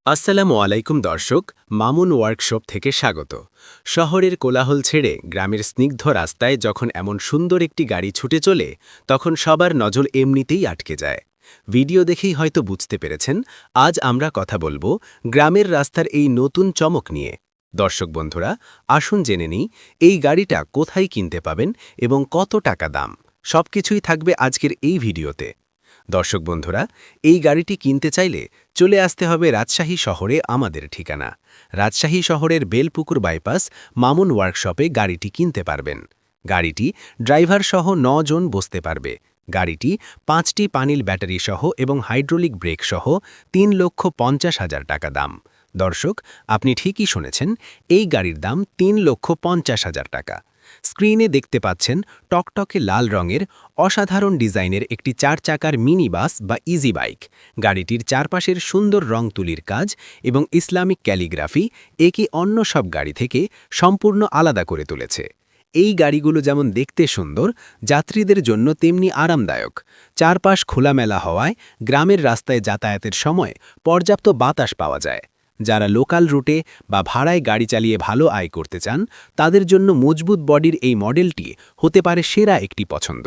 আসসালামু আলাইকুম দর্শক, মামুন ওয়ার্কশপ থেকে স্বাগত। শহরের কোলাহল ছেড়ে গ্রামের স্নিগ্ধ রাস্তায় যখন এমন সুন্দর একটি গাড়ি ছুটে চলে, তখন সবার নজর এমনিতেই আটকে যায়। ভিডিও দেখেই হয়তো বুঝতে পেরেছেন, আজ আমরা কথা বলবো গ্রামের রাস্তার এই নতুন চমক নিয়ে। দর্শক বন্ধুরা, আসুন জেনে নিই এই গাড়িটা কোথায় কিনতে পাবেন এবং কত টাকা দাম। সবকিছুই থাকবে আজকের এই ভিডিওতে। দর্শক বন্ধুরা, এই গাড়িটি কিনতে চাইলে চলে আসতে হবে রাজশাহী শহরে। আমাদের ঠিকানা রাজশাহী শহরের বেলপুকুর বাইপাস মামুন ওয়ার্কশপে গাড়িটি কিনতে পারবেন। গাড়িটি ড্রাইভার সহ ৯ জন বসতে পারবে। গাড়িটি ৫টি পানিল ব্যাটারি সহ এবং হাইড্রোলিক ব্রেক সহ ৩,৫০,০০০ টাকা দাম। দর্শক, আপনি ঠিকই শুনেছেন, এই গাড়ির দাম ৩,৫০,০০০ টাকা। স্ক্রিনে দেখতে পাচ্ছেন টকটকে লাল রঙের অসাধারণ ডিজাইনের একটি ৪ চাকার মিনি বাস বা ইজি বাইক। গাড়িটির চারপাশের সুন্দর রং তুলির কাজ এবং ইসলামিক ক্যালিগ্রাফি একে অন্য সব গাড়ি থেকে সম্পূর্ণ আলাদা করে তুলেছে। এই গাড়িগুলো যেমন দেখতে সুন্দর, যাত্রীদের জন্য তেমনি আরামদায়ক। চারপাশ খোলামেলা হওয়ায় গ্রামের রাস্তায় যাতায়াতের সময় পর্যাপ্ত বাতাস পাওয়া যায়। যারা লোকাল রুটে বা ভাড়ায় গাড়ি চালিয়ে ভালো আয় করতে চান, তাদের জন্য মজবুত বডির এই মডেলটি হতে পারে সেরা একটি পছন্দ।